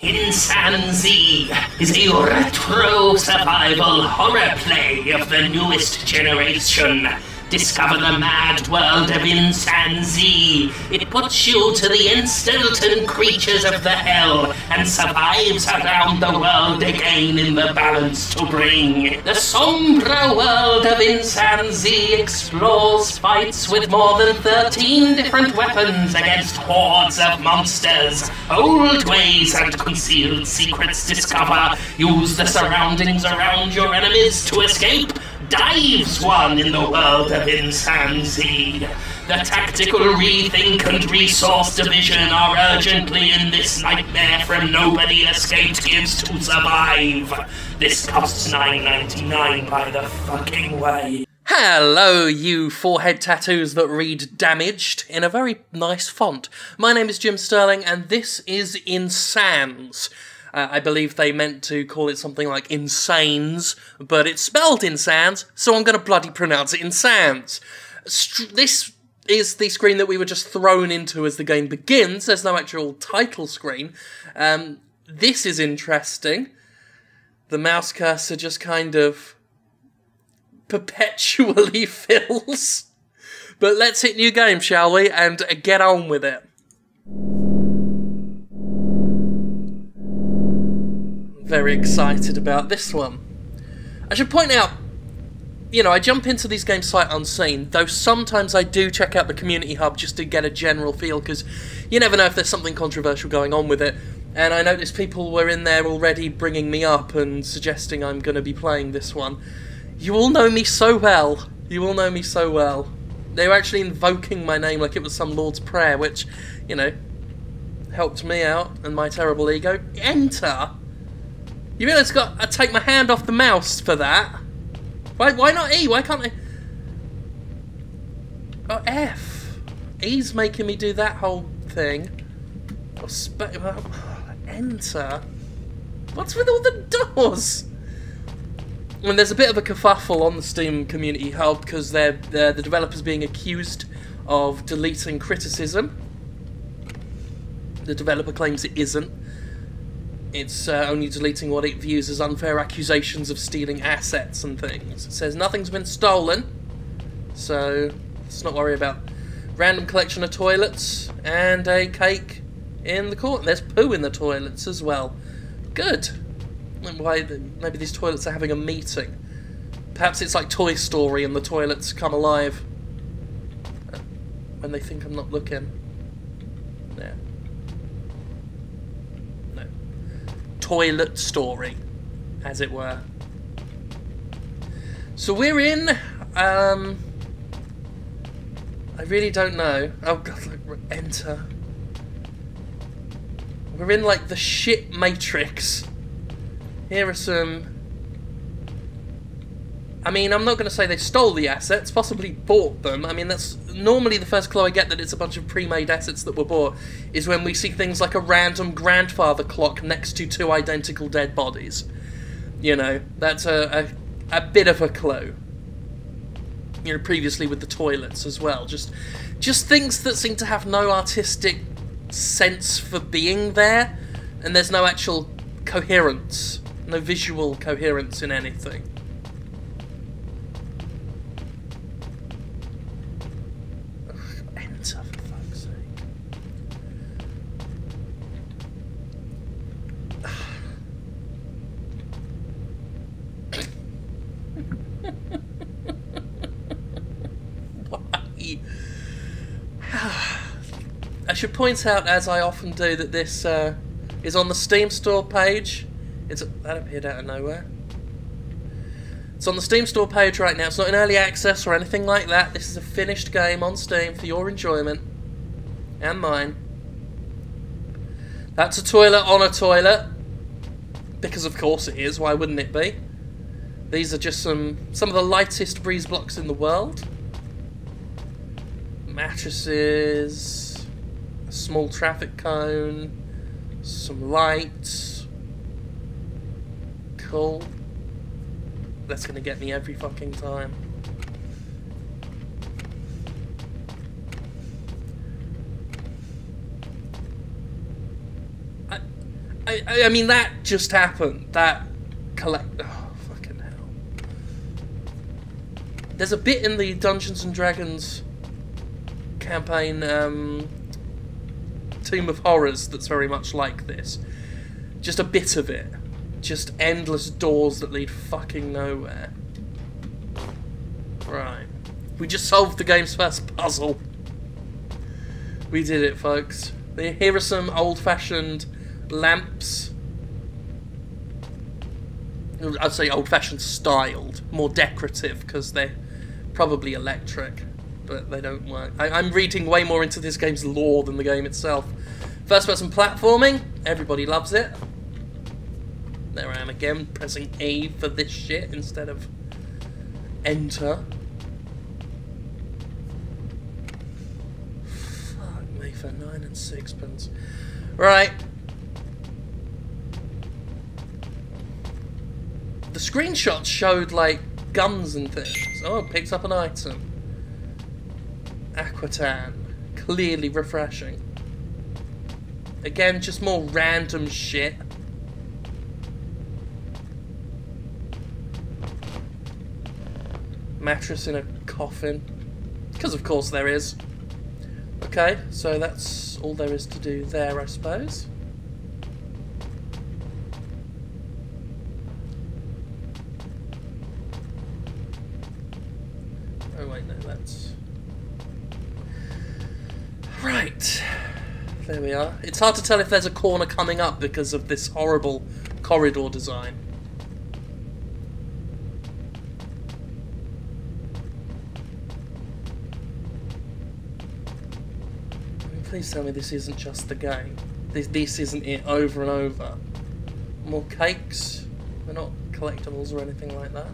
INSANZ is a retro survival horror play of the newest generation. Discover the mad world of INSANZ. It puts you to the instinctive creatures of the hell and survives around the world again in the balance to bring. The sombre world of INSANZ explores fights with more than 13 different weapons against hordes of monsters. Old ways and concealed secrets discover. Use the surroundings around your enemies to escape. Dives one in the world of INSANZ. The tactical rethink and resource division are urgently in this nightmare from nobody escaped gives to survive. This costs $9.99 by the fucking way. Hello, you forehead tattoos that read damaged in a very nice font. My name is Jim Sterling and this is INSANZ. I believe they meant to call it something like INSANZ, but it's spelled INSANZ, so I'm going to bloody pronounce it INSANZ. This is the screen that we were just thrown into as the game begins. There's no actual title screen. This is interesting. The mouse cursor just kind of perpetually fills. But let's hit new game, shall we, and get on with it. Very excited about this one. I should point out, you know, I jump into these games sight unseen, though sometimes I do check out the community hub just to get a general feel, because you never know if there's something controversial going on with it. And I noticed people were in there already bringing me up and suggesting I'm going to be playing this one. You all know me so well. You all know me so well. They were actually invoking my name like it was some Lord's Prayer, which, you know, helped me out and my terrible ego. Enter! You realise I take my hand off the mouse for that? Why not E? Why can't I? Oh, F. E's making me do that whole thing. Enter. What's with all the doors? And there's a bit of a kerfuffle on the Steam community hub because the developer's being accused of deleting criticism. The developer claims it isn't. It's only deleting what it views as unfair accusations of stealing assets and things. It says nothing's been stolen, so let's not worry about. Random collection of toilets and a cake in the corner. There's poo in the toilets as well. Good. Why? Maybe these toilets are having a meeting. Perhaps it's like Toy Story and the toilets come alive when they think I'm not looking. Yeah. Toilet Story, as it were. So we're in, I really don't know. Oh god, look, enter. We're in like the shit Matrix. Here are some, I mean, I'm not going to say they stole the assets, possibly bought them. I mean, that's normally the first clue I get that it's a bunch of pre-made assets that were bought is when we see things like a random grandfather clock next to two identical dead bodies. You know, that's a bit of a clue. You know, previously with the toilets as well. Just things that seem to have no artistic sense for being there, and there's no actual coherence, no visual coherence in anything. Enter, for fuck's sake. Why? I should point out, as I often do, that this is on the Steam store page. That appeared out of nowhere. It's on the Steam store page right now. It's not in early access or anything like that. This is a finished game on Steam for your enjoyment. And mine. That's a toilet on a toilet. Because of course it is. Why wouldn't it be? These are just some of the lightest breeze blocks in the world. Mattresses. A small traffic cone. Some lights. Cool. That's gonna get me every fucking time. I mean, that just happened. That oh, fucking hell. There's a bit in the Dungeons and Dragons campaign, Tomb of Horrors, that's very much like this. Just a bit of it. Just endless doors that lead fucking nowhere. Right. We just solved the game's first puzzle. We did it, folks. Here are some old-fashioned lamps. I'd say old-fashioned styled. More decorative, because they're probably electric. But they don't work. I'm reading way more into this game's lore than the game itself. First-person platforming. Everybody loves it. There I am again, pressing A for this shit instead of Enter. Fuck me for 9 and 6pence. Right. The screenshots showed, like, guns and things. Oh, it picks up an item. Aquatan. Clearly refreshing. Again, just more random shit. Mattress in a coffin. Because of course there is. Okay, so that's all there is to do there, I suppose. Oh wait, no, that's... Right. There we are. It's hard to tell if there's a corner coming up because of this horrible corridor design. Please tell me this isn't just the game. This isn't it over and over. More cakes. They're not collectibles or anything like that.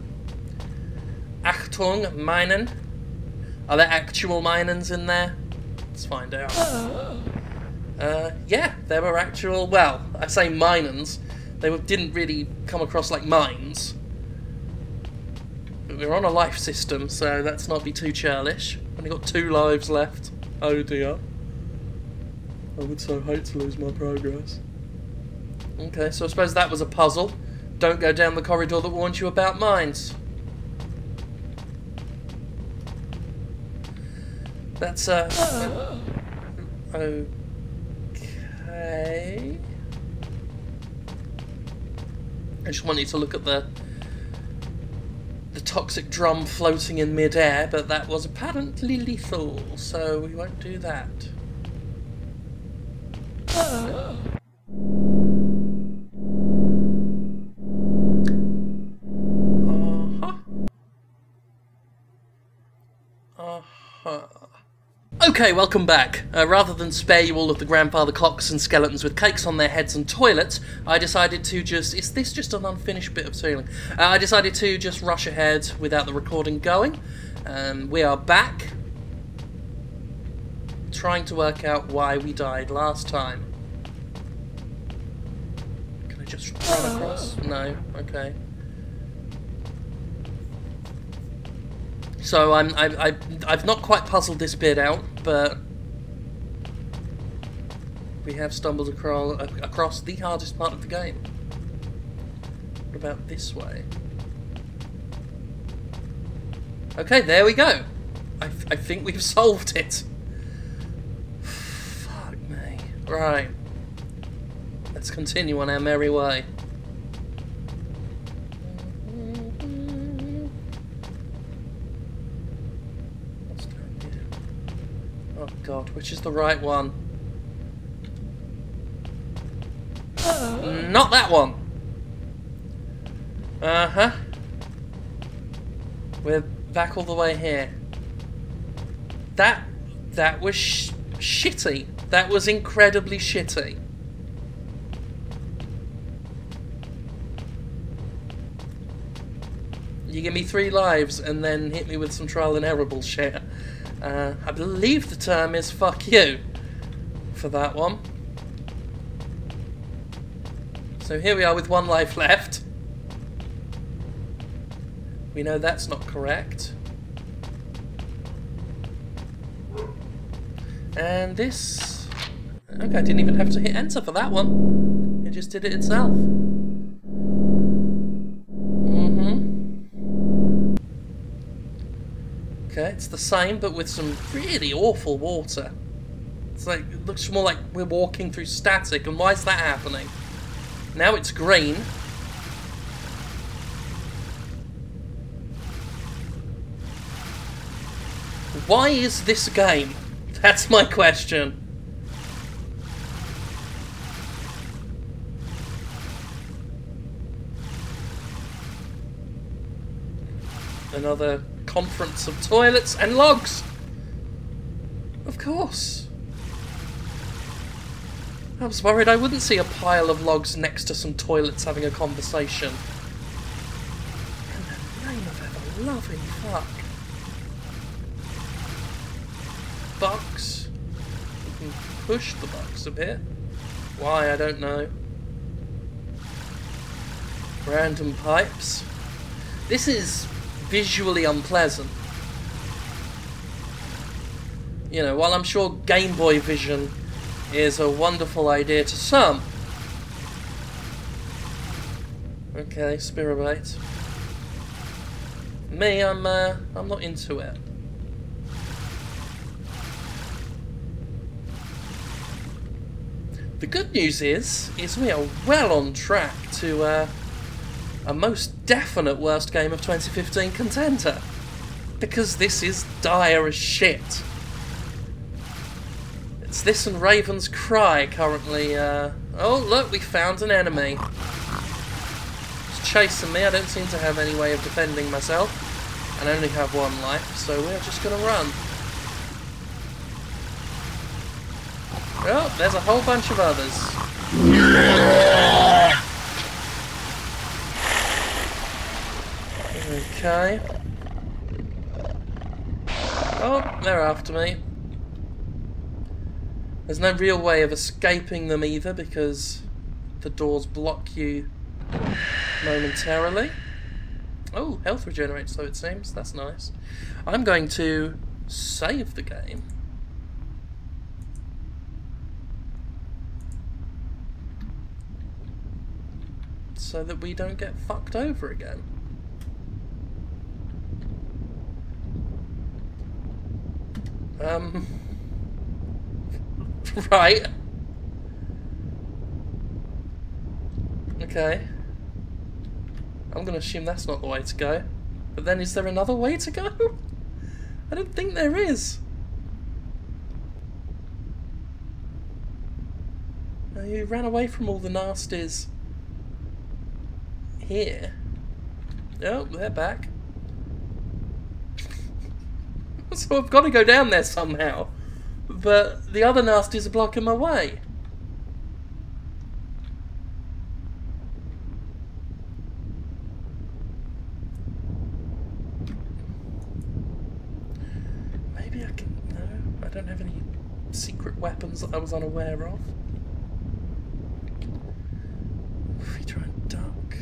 Achtung, Minen. Are there actual Minens in there? Let's find out. Yeah, there were actual... Well, I say Minens. They didn't really come across like mines. But we're on a life system, so let's not be too churlish. Only got 2 lives left. Oh dear. I would so hate to lose my progress. Okay, so I suppose that was a puzzle. Don't go down the corridor that warns you about mines. That's, okay. I just wanted to look at the toxic drum floating in mid-air, but that was apparently lethal, so we won't do that. Uh-huh. Okay, welcome back. Rather than spare you all of the grandfather clocks and skeletons with cakes on their heads and toilets, I decided to just... Is this just an unfinished bit of ceiling? I decided to just rush ahead without the recording going. We are back. Trying to work out why we died last time. Can I just run across? No, okay. So I've not quite puzzled this bit out, but we have stumbled across the hardest part of the game. What about this way? Okay, there we go. I think we've solved it. Fuck me. Right. Let's continue on our merry way. What's down here? Oh god, which is the right one? Not that one! Uh-huh. We're back all the way here. That was shitty. That was incredibly shitty. You give me 3 lives and then hit me with some trial and error bullshit. I believe the term is fuck you for that one. So here we are with 1 life left. We know that's not correct. And this... Okay, I didn't even have to hit enter for that one. It just did it itself. Okay, it's the same, but with some really awful water. It's like, it looks more like we're walking through static, and why is that happening? Now it's green. Why is this a game? That's my question. Another conference of toilets and logs. Of course. I was worried I wouldn't see a pile of logs next to some toilets having a conversation. In the name of ever-loving fuck. Box. We can push the box a bit. Why, I don't know. Random pipes. This is visually unpleasant. You know, while I'm sure Game Boy Vision is a wonderful idea to some. Okay, Spirobite. Me, I'm not into it. The good news is we are well on track to a most definite worst game of 2015 contender. Because this is dire as shit. It's this and Raven's Cry currently. Oh, look, we found an enemy. It's chasing me. I don't seem to have any way of defending myself. And I only have one life, so we're just gonna run. Oh, there's a whole bunch of others. Okay. Oh, they're after me. There's no real way of escaping them either because the doors block you momentarily. Oh, health regenerates, so it seems. That's nice. I'm going to save the game. So that we don't get fucked over again. Right. Okay. I'm gonna assume that's not the way to go. But then is there another way to go? I don't think there is. You ran away from all the nasties. Here. Oh, they're back. So I've got to go down there somehow. But the other nasties are blocking my way. Maybe I can... No, I don't have any secret weapons that I was unaware of. If we try and duck...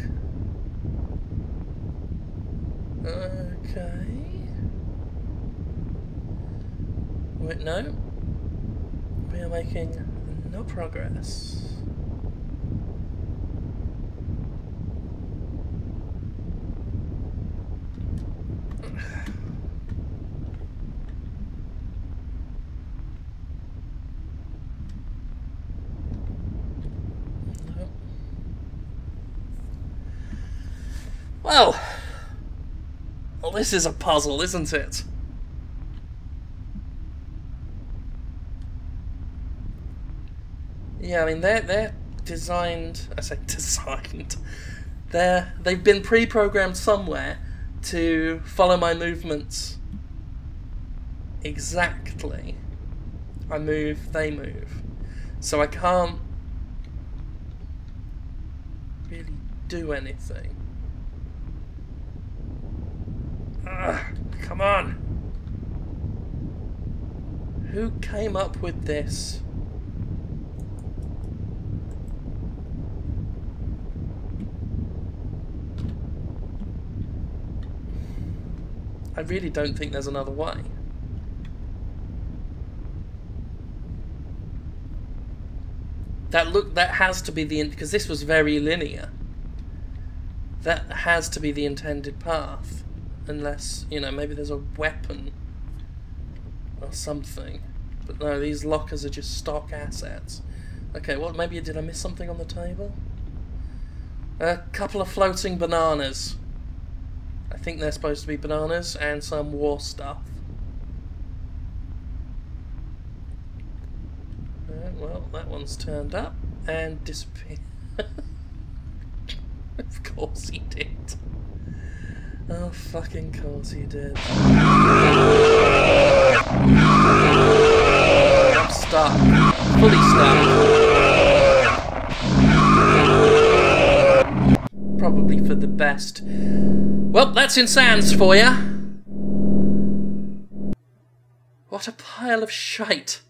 Okay... Wait, no. We are making no progress. No. Well, this is a puzzle, isn't it? Yeah, I mean they're designed. I say designed. They've been pre-programmed somewhere to follow my movements exactly. I move, they move, so I can't really do anything. Ugh, come on! Who came up with this? I really don't think there's another way. That has to be because this was very linear. That has to be the intended path. Unless, you know, maybe there's a weapon or something. But no, these lockers are just stock assets. Okay, well, maybe did I miss something on the table? A couple of floating bananas. I think they're supposed to be bananas and some war stuff. Well, that one's turned up and disappeared. Of course he did. Oh, fucking course he did. I'm stuck. Fully stuck. Probably for the best. Well, that's INSANZ for ya. What a pile of shite.